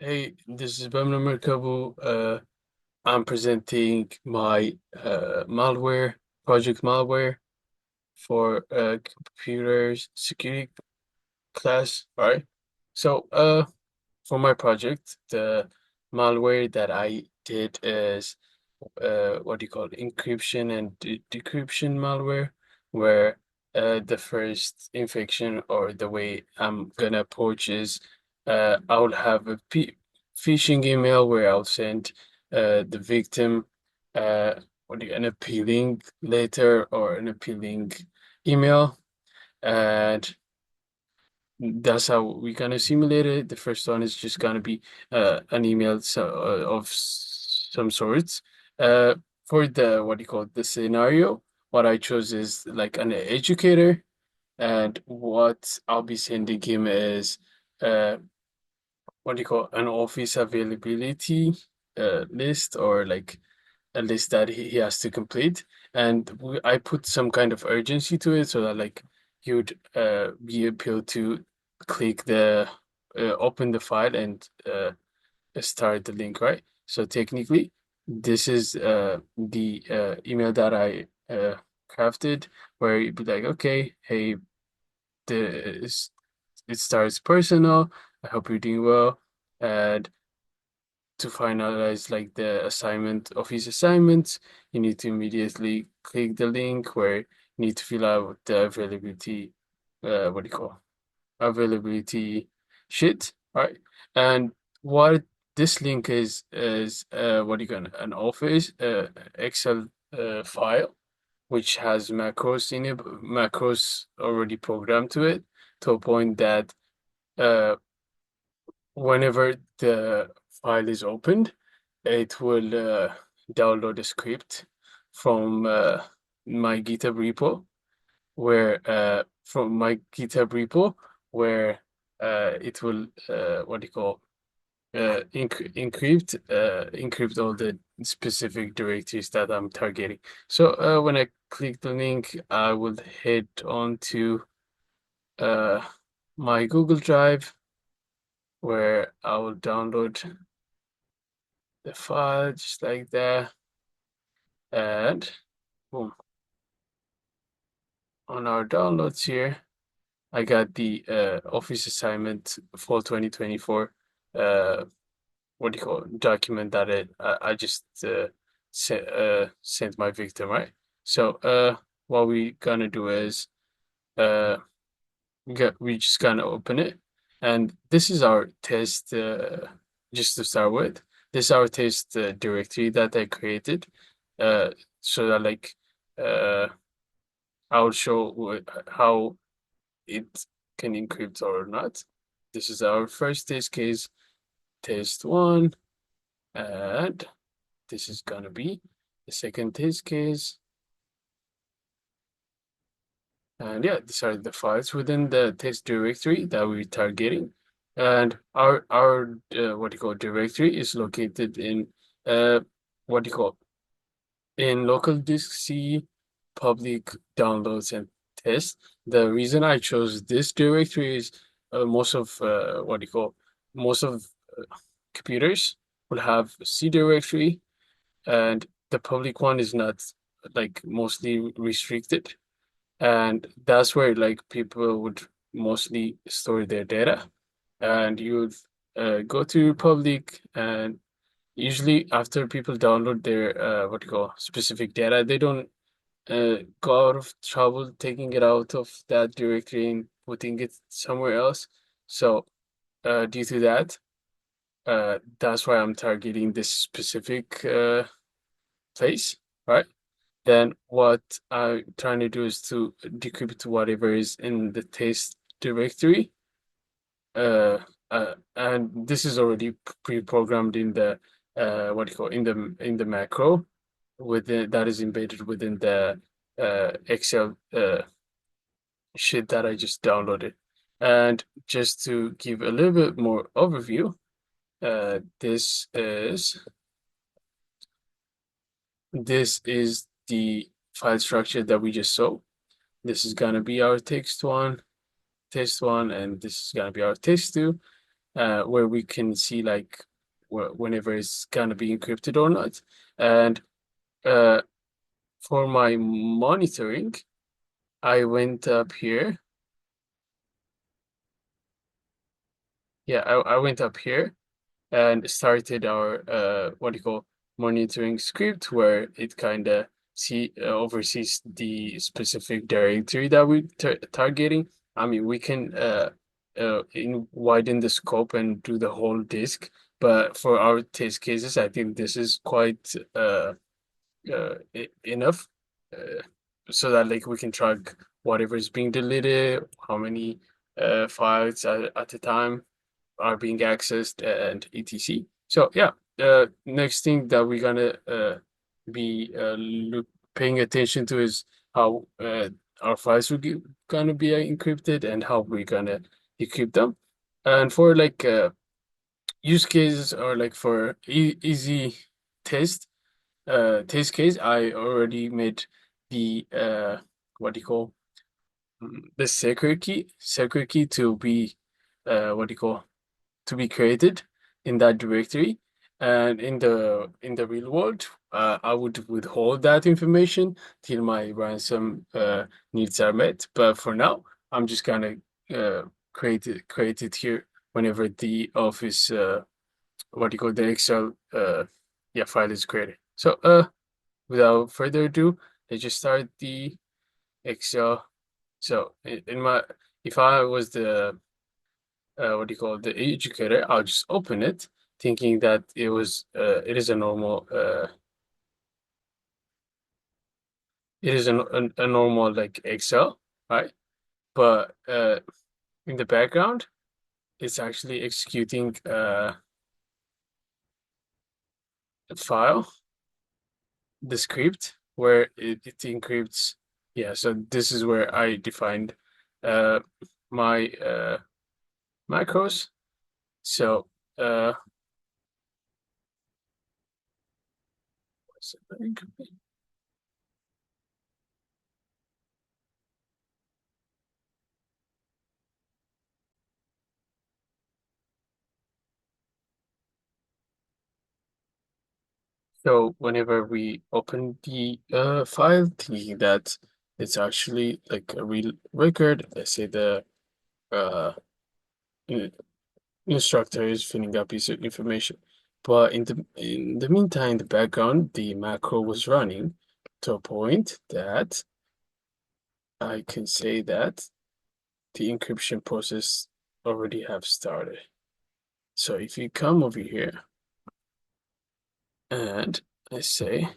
Hey, this is Bamna Merkabou. I'm presenting my malware project malware for computer security class. All right. So for my project, the malware that I did is what do you call it? Encryption and de decryption malware, where the first infection or the way I'm gonna approach is I'll have a p phishing email where I'll send the victim uh an appealing letter or an appealing email, and that's how we're gonna simulate it. The first one is just gonna be an email of some sorts. Uh, for the what do you call it, the scenario, what I chose is like an educator, and what I'll be sending him is uh what do you call an office availability list, or like a list that he has to complete. And I put some kind of urgency to it so that like he would be able to click the open the file and start the link, right? So technically, this is the email that I crafted, where you'd be like, okay, hey, this it starts personal. I hope you're doing well. And to finalize like the assignment of his assignments, you need to immediately click the link where you need to fill out the availability, what do you call availability sheet, right? And what this link is what do you call an Office Excel file which has macros in it, macros already programmed to it, to a point that uh whenever the file is opened, it will download a script from my GitHub repo, where it will what do you call encrypt all the specific directories that I'm targeting. So when I click the link, I will head on to uh, my Google Drive, where I will download the file just like that, and boom, on our downloads here I got the office assignment fall 2024 uh what do you call it, document that I just sent my victim, right? So what we gonna do is uh we just gonna open it, and this is our test, just to start with. This is our test directory that I created, uh so that like uh I'll show how it can encrypt or not. This is our first test case, test one, and this is gonna be the second test case. And yeah, these are the files within the test directory that we're targeting. And our what do you call directory is located in uh what do you call in local disk C, public downloads and tests. The reason I chose this directory is most of what do you call most of uh, computers will have C directory, and the public one is not like mostly restricted, and that's where like people would mostly store their data. And you would go to public, and usually after people download their what do you call specific data, they don't go out of trouble taking it out of that directory and putting it somewhere else. So due to that, that's why I'm targeting this specific place, right? Then what I'm trying to do is to decrypt whatever is in the test directory. Uh, and this is already pre-programmed in the what do you call in the macro within that is embedded within the Excel sheet that I just downloaded. And just to give a little bit more overview, this is the file structure that we just saw. This is gonna be our text one, and this is gonna be our text two. where we can see like whenever it's gonna be encrypted or not. And uh, for my monitoring, I went up here. Yeah, I went up here and started our what do you call monitoring script where it kind of see oversees the specific directory that we targeting. I mean, we can widen the scope and do the whole disk, but for our test cases, I think this is quite enough uh, so that like we can track whatever is being deleted, how many files at a time are being accessed and etc. So yeah, the next thing that we're gonna be paying attention to is how our files gonna be encrypted and how we're gonna decrypt them. And for like use cases or like for easy test test case, I already made the what do you call the secret key to be what do you call to be created in that directory. And in the real world, I would withhold that information till my ransom needs are met. But for now, I'm just gonna create it here whenever the office what do you call the Excel yeah file is created. So without further ado, let's just start the Excel. So in my if I was the what do you call it, the educator, I'll just open it, thinking that it is a normal it is a normal like Excel, right? But in the background, it's actually executing a file, the script where it encrypts. Yeah, so this is where I defined uh my macros. So uh what's it? So whenever we open the file, thinking that it's actually like a real record, let's say the uh in- instructor is filling up his information. But in the meantime, in the background, the macro was running to a point that I can say that the encryption process already have started. So if you come over here and I say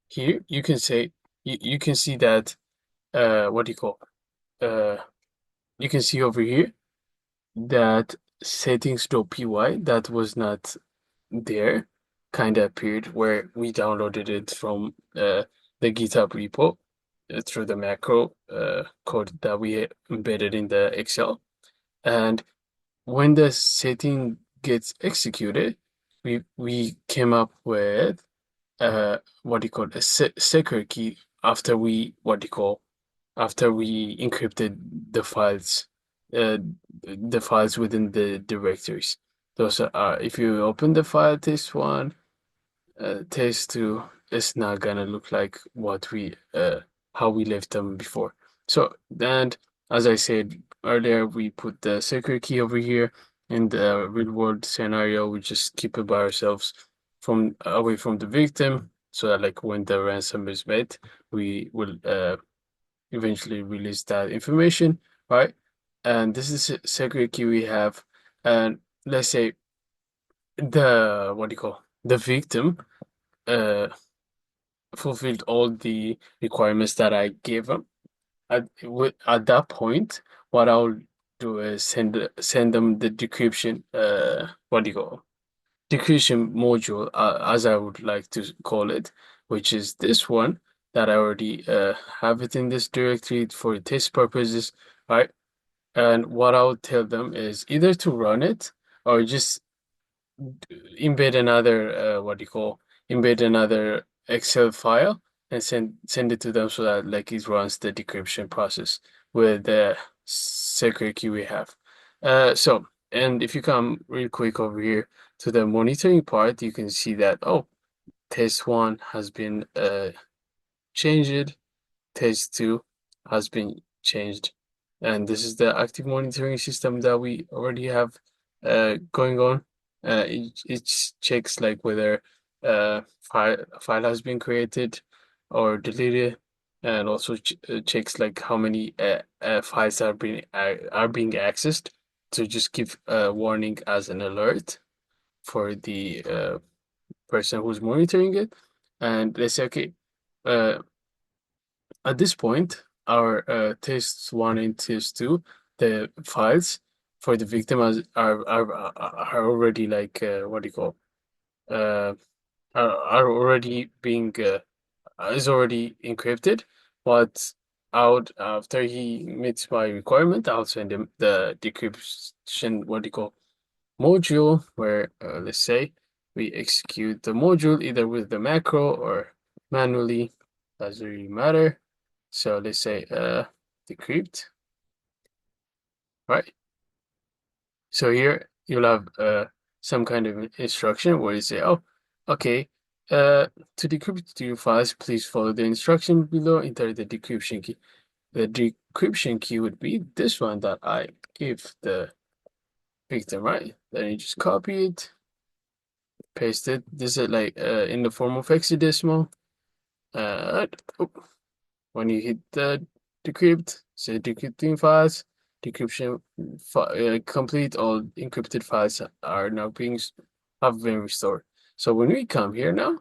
here, you can say you can see that what do you call uh you can see over here that settings.py that was not there kind of appeared where we downloaded it from the GitHub repo through the macro code that we embedded in the Excel. And when the setting gets executed, we came up with what do you call a secret key after we what do you call after we encrypted the files, uh, the files within the directories. Those are, if you open the file test1, test2, it's not gonna look like what we, how we left them before. So, and as I said earlier, we put the secret key over here. In the real world scenario, we just keep it by ourselves from away from the victim, so that like when the ransom is met, we will eventually release that information, right? And this is a secret key we have. And let's say the what do you call the victim uh fulfilled all the requirements that I gave them. At that point, what I'll do is send them the decryption what do you call decryption module as I would like to call it, which is this one that I already have it in this directory for test purposes, right? And what I'll tell them is either to run it or just embed another what do you call embed another Excel file and send it to them so that like it runs the decryption process with the secret key we have. And if you come real quick over here to the monitoring part, you can see that, oh, test one has been changed, test two has been changed. And this is the active monitoring system that we already have going on. It checks like whether file has been created or deleted, and also checks like how many files are being accessed to just give a warning as an alert for the person who's monitoring it. And they say, okay, uh, at this point, our test one and test two, the files for the victim are already like what do you call uh are already being is already encrypted. But out after he meets my requirement, I'll send him the decryption what do you call module where let's say we execute the module either with the macro or manually, doesn't really matter. So let's say decrypt, right? So here you'll have some kind of instruction where you say, oh, okay, uh to decrypt your files, please follow the instruction below, enter the decryption key. The decryption key would be this one that I give the victim, right? Then you just copy it, paste it. This is like in the form of hexadecimal. Uh, oh, when you hit the decrypt, say decrypting files, decryption complete. All encrypted files are now have been restored. So when we come here now,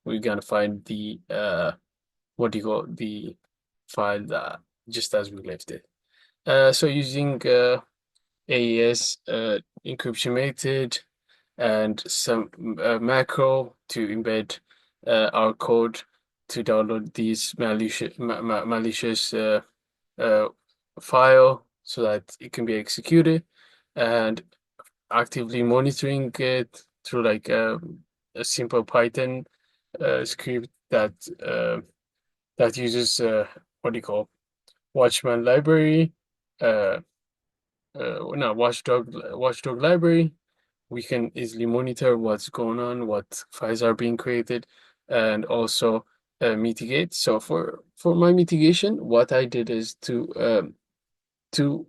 we're gonna find the what do you call the file that just as we left it. So using AES encryption method and some macro to embed our code to download these malicious uh, file so that it can be executed, and actively monitoring it through like a simple Python script that uses what do you call Watchman library, uh, no watchdog library. We can easily monitor what's going on, what files are being created, and also mitigate. So for my mitigation, what I did is to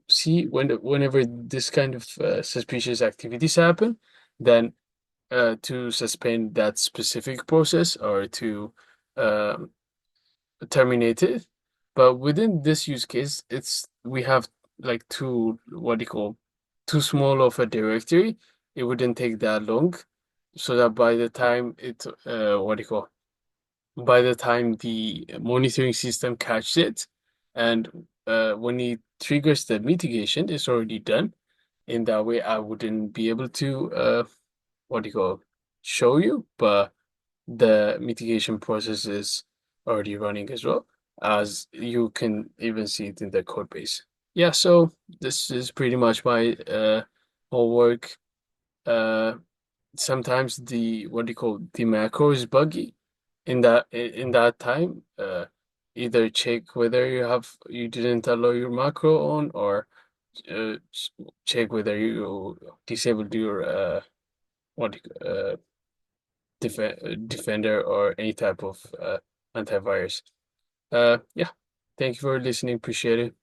see whenever this kind of suspicious activities happen, then to suspend that specific process or to um, terminate it. But within this use case, it's we have like too what do you call too small of a directory. It wouldn't take that long, so that by the time it what do you call by the time the monitoring system catches it, and when it triggers the mitigation, it's already done. In that way, I wouldn't be able to what do you call show you, but the mitigation process is already running as well, as you can even see it in the code base. Yeah, so this is pretty much my whole work. Uh, Sometimes the what do you call the macro is buggy. In that time, either check whether you didn't allow your macro on, or check whether you disabled your what do you- defender or any type of antivirus. Yeah. Thank you for listening. Appreciate it.